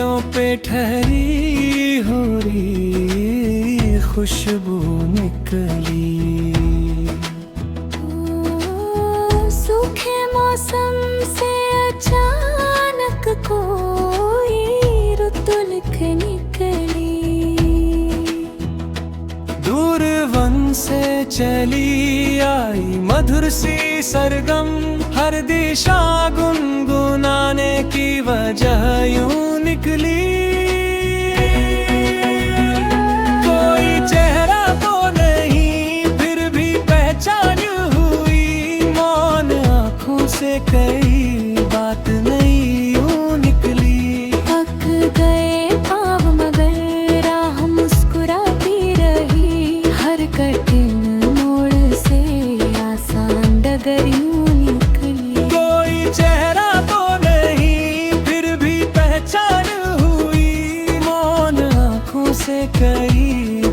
पत्तियों पे ठहरी हो रही खुशबू निकली। सूखे मौसम से अचानक कोई रुत लिख निकली। दूर वन से चली आई मधुर सी सरगम, हर दिशा गुनगुनाने की वजह यूं निकली। कोई चेहरा तो नहीं फिर भी पहचान हुई, मौन आंखों से कई बात नहीं यूं निकली। थक गए पाँव मगर राह मुस्कुराती रही, हर कठिन मोड़ से आसान डगर यूं निकली। कोई चेहरा तो नहीं फिर भी पहचान हुई, मौन आंखों से कई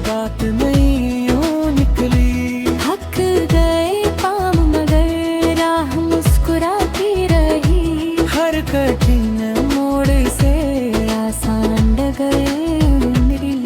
बात नहीं यूं निकली। थक गए पाँव मगर राह मुस्कुराती रही, हर कठिन मोड़ से आसान डगर निकली।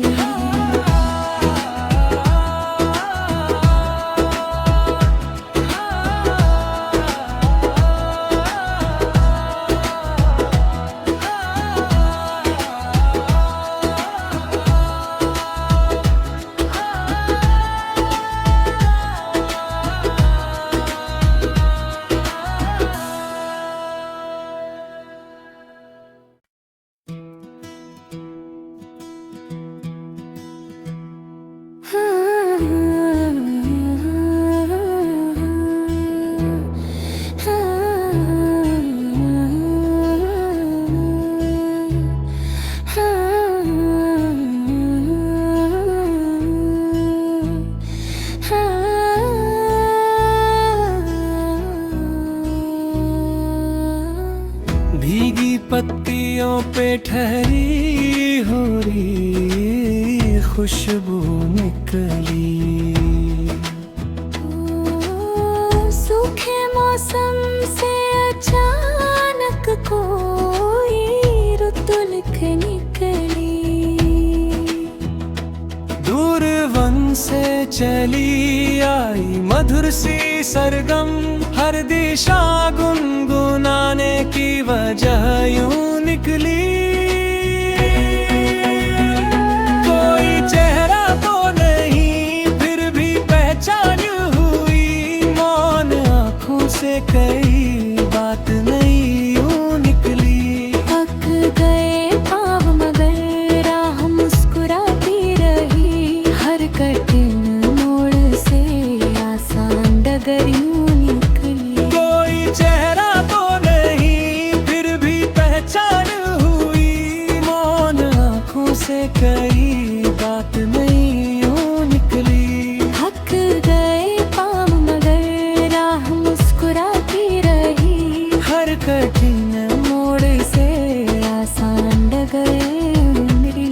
भीगी पत्तियों पे ठहरी हो रही खुशबू निकली। सूखे मौसम से अचानक कोई रुत लिख निकली। दूर वन से चली आई मधुर सी सरगम, हर दिशा गुनगुनाने की वजह यूं निकली। कोई चेहरा तो नहीं फिर भी पहचान हुई, मौन आंखों से कई बात नहीं यूं निकली। थक गए पाँव मगर राह मुस्कुराती रही, हर कठिन मोड़ से आसान डगर यूं निकली। कोई चेहरा तो नहीं फिर भी पहचान हुई, मौन आंखों से कई बात नहीं यूं निकली। थक गए पाँव मगर राह मुस्कुराती रही, हर कठिन मोड़ से आसान डगर निकली।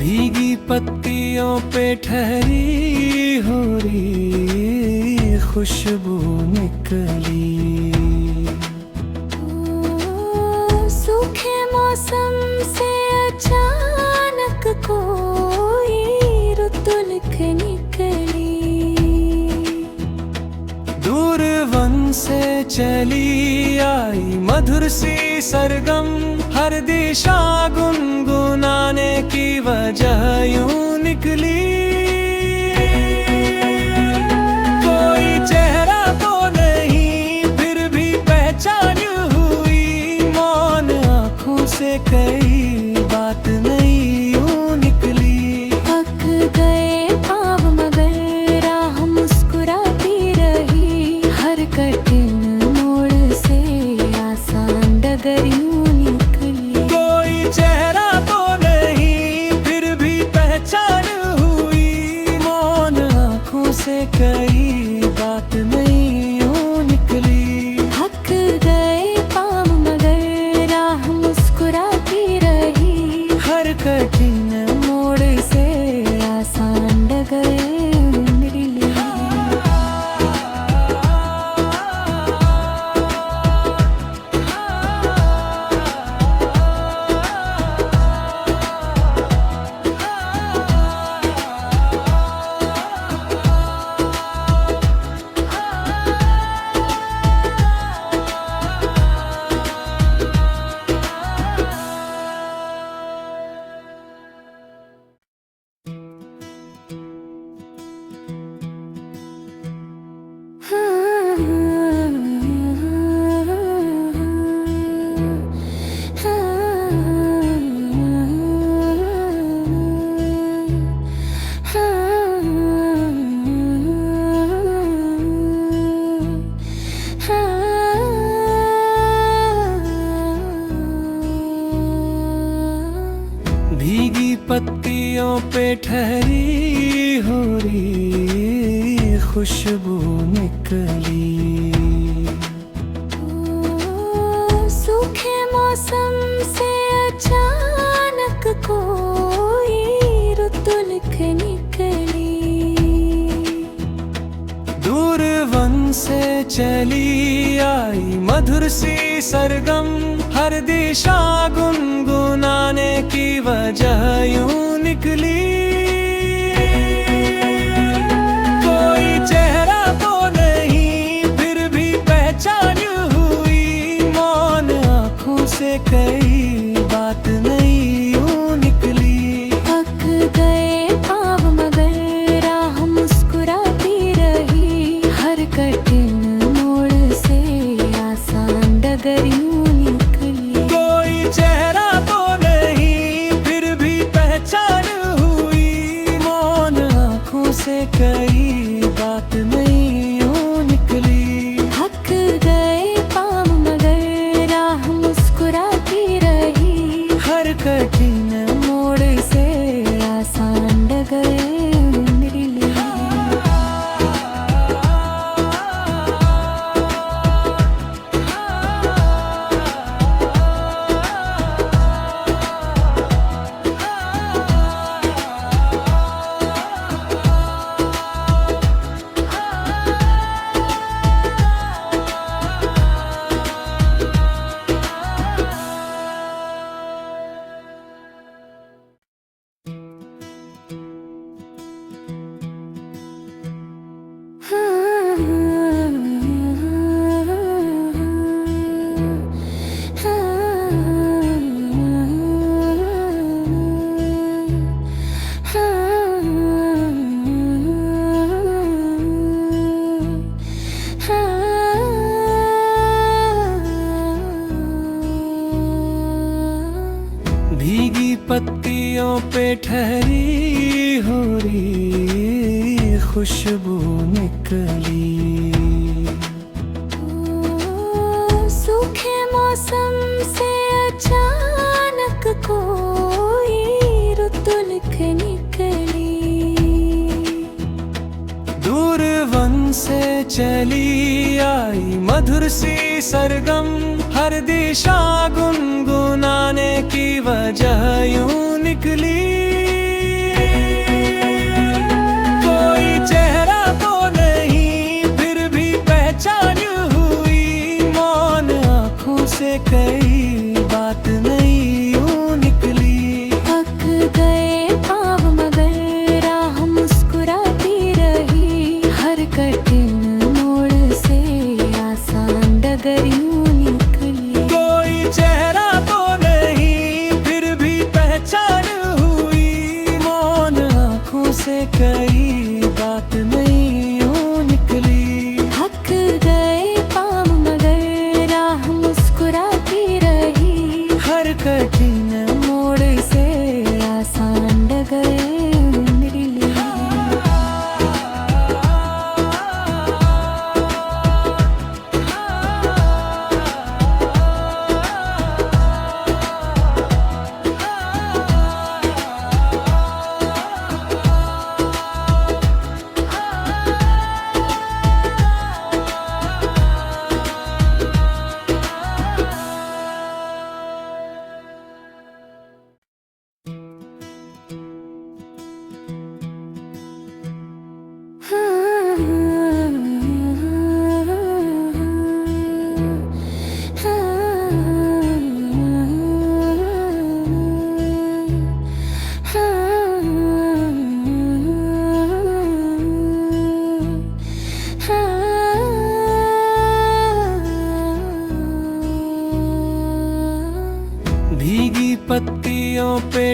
भीगी पत्तियों पे ठहरी हो रही खुशबू निकली। सूखे मौसम से अचानक कोई रुत लिख निकली। दूर वन से चली आई मधुर सी सरगम, हर दिशा गुनगुनाने की वजह यूं निकली। से कई बात नहीं यूं निकली। थक गए पाँव मगर राह मुस्कुराती रही। हर कठिन मोड़ से आसान डगर मिली। भीगी पत्तियों पे ठहरी हो रही खुशबू निकली। सूखे मौसम से अचानक कोई रुत लिख निकली। दूर वन से चली आई मधुर सी सरगम। हर दिशा गुनगुनाने की वजह यूं निकली। कोई चेहरा तो नहीं फिर भी पहचान हुई। मौन आंखों से कई बात नहीं यूं निकली। थक गए पाँव मगर राह मुस्कुराती रही। हर कठिन मोड़ से आसान डगर यूं निकली। कोई चेहरा तो नहीं फिर भी पहचान हुई। मौन आंखों से कई बात नहीं यूं निकली। थक गए पाँव मगर राह मुस्कुराती रही। हर कठिन मोड़ से आसान डगर मिली। भीगी पत्तियों पे ठहरी हो रही खुशबू निकली। सूखे मौसम से अचानक कोई रुत लिख निकली। दूर वन से चली आई मधुर सी सरगम। हर दिशा गुनगुनाने की वजह यूं निकली। कोई चेहरा तो नहीं फिर भी पहचान हुई। मौन आंखों से कई बात नहीं यूं निकली। थक गए पाँव मगर राह मुस्कुराती रही। हर कठिन मोड़ से आसान डगर यूं निकली। कोई चेहरा तो नहीं फिर भी पहचान हुई।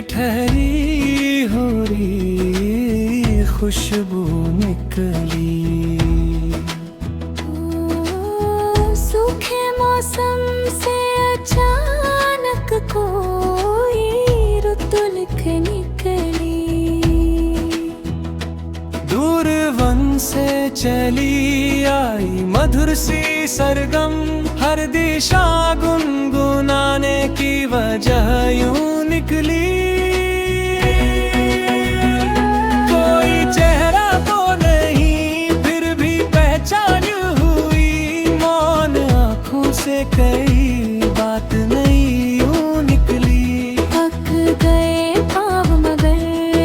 ठहरी हो रही खुशबू निकली। सूखे मौसम से अचानक कोई रुत लिख निकली। दूर वन से चली आई मधुर सी सरगम, हर दिशा गुनगुनाने की वजह यूं निकली। कोई चेहरा तो नहीं फिर भी पहचान हुई, मौन आँखों से कई बात नहीं यूं निकली। थक गए पाँव मगर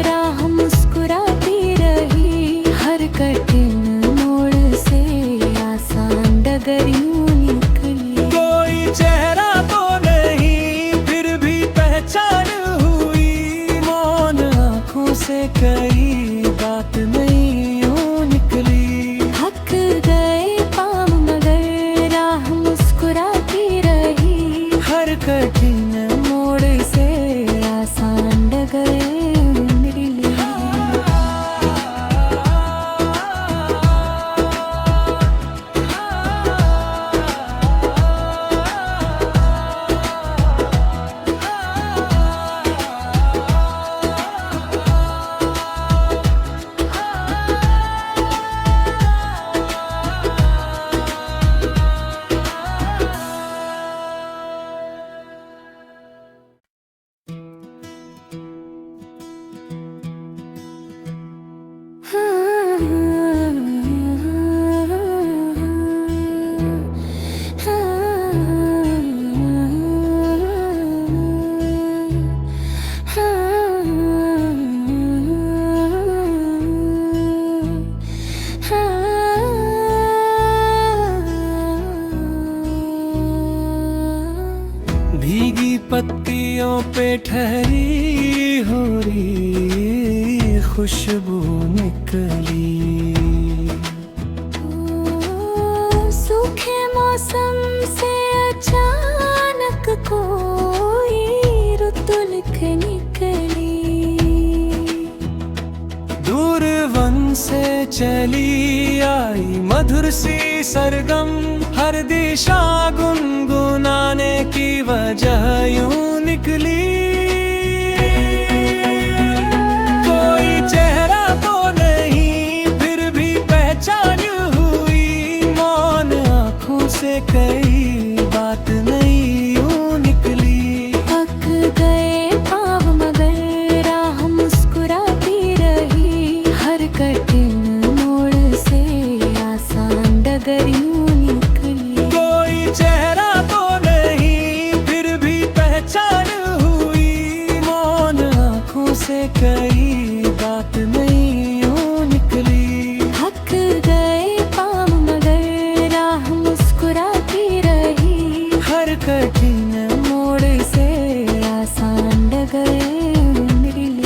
राह मुस्कुराती रही, हर कठिन मोड़ से आसान डगर यूं निकली। कोई चेहरा तो नहीं फिर भी पहचान हुई, मौन आँखों से कई बात नहीं यूं निकली। थक गए पाँव मगर राह मुस्कुराती रही, हर कठिन मोड़ से आसान डगर निकली। भीगी पत्तियों पे ठहरी हो रही खुशबू निकली। सूखे मौसम से अचानक कोई रुत लिख निकली। दूर वन से चली आई मधुर सी सरगम, हर दिशा गुनगुनाने की वजह यूं निकली। कोई चेहरा तो नहीं फिर भी पहचान हुई, मौन आँखों से कई बात नहीं यूं निकली। थक गए पाँव मगर राह मुस्कुराती रही, हर कठिन मोड़ से आसान डगर यूं निकली। कोई चेहरा तो नहीं फिर भी पहचान हुई, मौन आँखों से कई बात नहीं यूं निकली। थक गए पाँव मगर राह मुस्कुराती रही, हर कठिन मोड़ से आसान डगर निकली।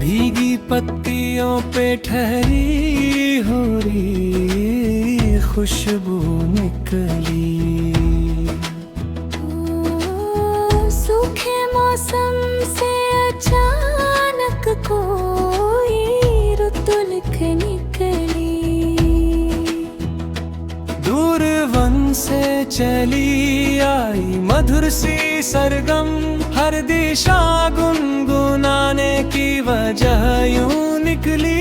भीगी पत्तियों पे ठहरी हो रही खुशबू निकली। सूखे मौसम से अचानक कोई रुत लिख निकली। दूर वन से चली आई मधुर सी सरगम, हर दिशा गुनगुनाने की वजह यूं निकली।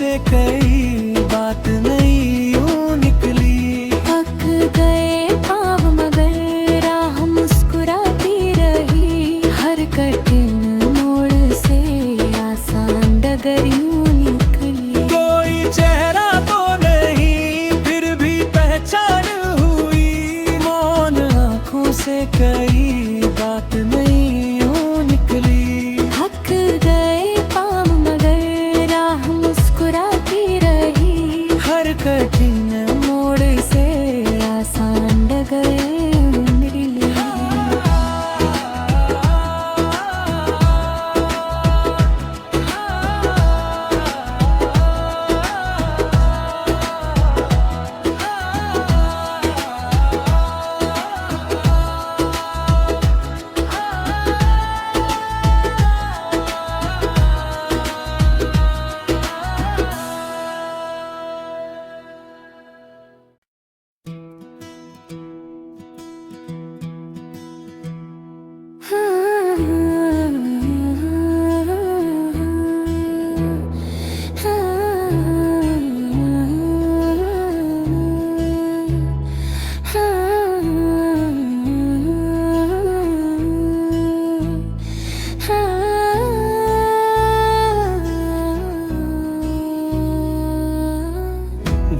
से कई बात नहीं यूं निकली। थक गए पाँव मगर राह मुस्कुराती रही, हर कठिन मोड़ से आसान डगर यूं निकली। कोई चेहरा तो नहीं फिर भी पहचान हुई, मौन आँखों से कई बात नहीं यूं निकली। थक गए पाँव मगर राह मुस्कुराती रही, हर कठिन मोड़ से आसान डगर निकली।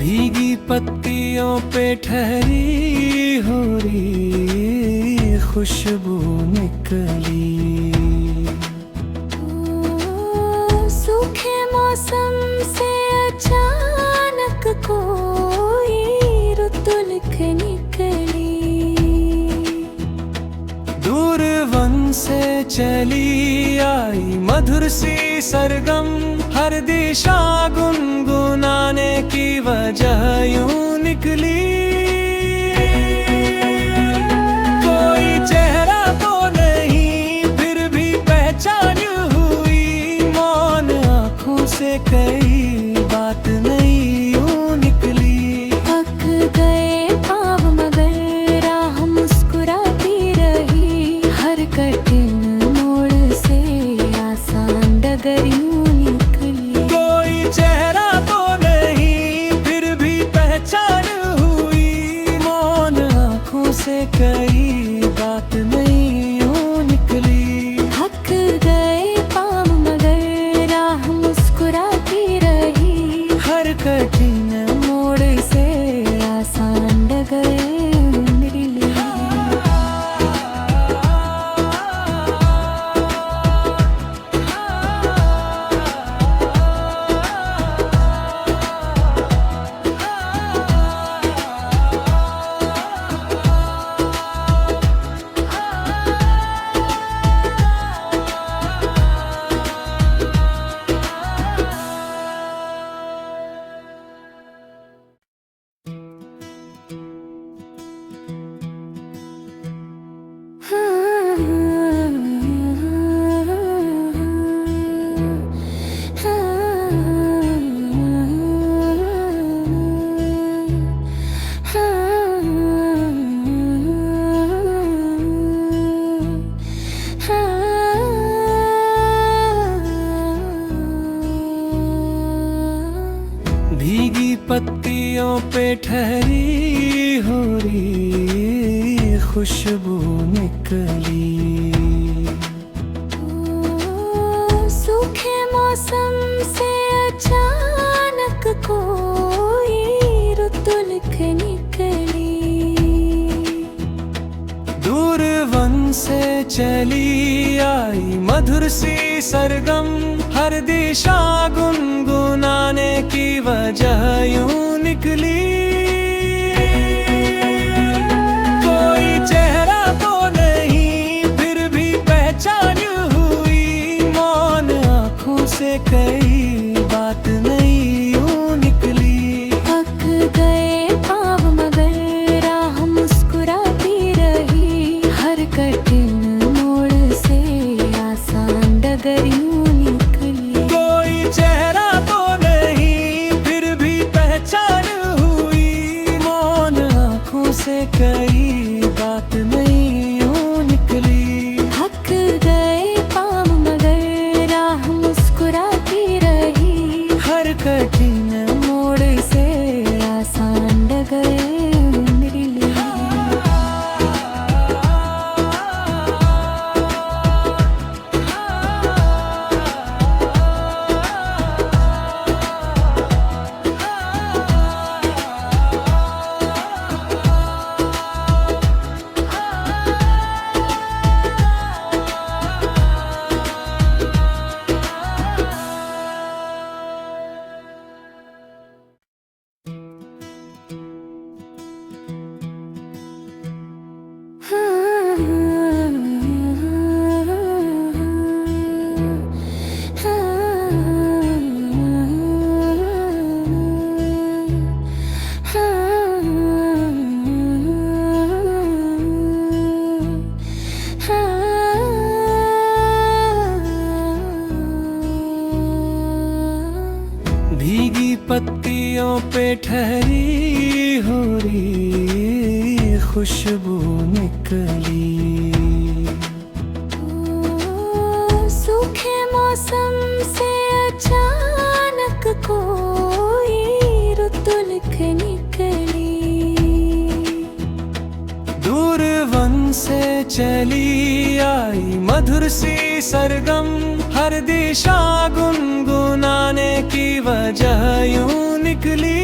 भीगी पत्तियों पे ठहरी हो रही खुशबू निकली। सूखे मौसम से अचानक कोई रुत लिख निकली। दूर वन से चली आई मधुर सी सरगम, हर दिशा गुनगुनाने की वजह यूं निकली। कोई चेहरा तो नहीं फिर भी पहचान हुई, मौन आँखों से कई बात नहीं यूं निकली। थक गए पाँव मगर राह मुस्कुराती रही, हर कठिन मोड़ से आसान डगर यूं निकली। कोई चेहरा तो नहीं फिर भी पहचान हुई, मौन आँखों से कई बात नहीं यूं निकली। थक गए पाँव मगर राह मुस्कुराती रही, हर कठिन मोड़ से आसान डगर निकली। भीगी पत्तियों पे ठहरी हो रही खुशबू निकली। सूखे मौसम से अचानक कोई रुत लिख निकली। दूर वन से चली आई मधुर सी सरगम, हर दिशा गुनगुनाने की वजह यूं निकली। कोई चेहरा तो नहीं फिर भी पहचान हुई, मौन आँखों से कई बात नहीं यूं निकली। थक गए पाँव मगर राह मुस्कुराती रही, हर कठिन मोड़ से आसान डगर यूं निकली। कोई चेहरा तो नहीं फिर भी पहचान हुई, मौन आँखों से कई बात नहीं यूं निकली। थक गए पाँव मगर राह मुस्कुराती रही, कठिन मोड़ से आसान डगर निकली। भीगी पत्तियों पे ठहरी हो रही खुशबू निकली। सूखे मौसम से अचानक कोई रुत लिख निकली। दूर वन से चली आई मधुर सी सरगम, हर दिशा गुनगुनाने की वजह यूं निकली।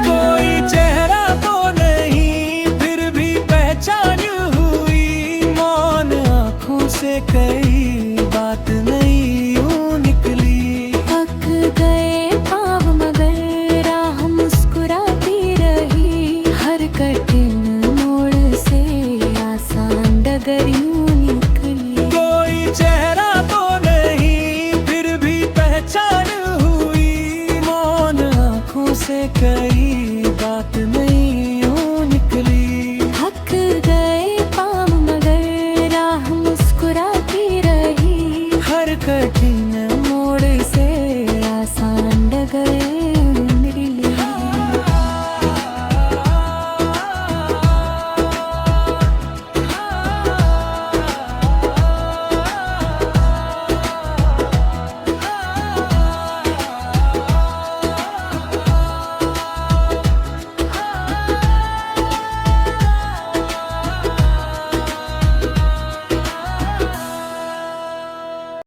कोई चेहरा तो नहीं फिर भी पहचान हुई, मौन आंखों से कई बात नहीं यूं निकली। थक गए पाँव मगर राह मुस्कुराती रही, हर कठिन मोड़ से आसान डगर यूं निकली। कोई चेहरा तो नहीं फिर भी पहचान हुई, मौन आंखों से कई बात नहीं यूं निकली। थक गए पाँव मगर राह मुस्कुराती रही, हर कठिन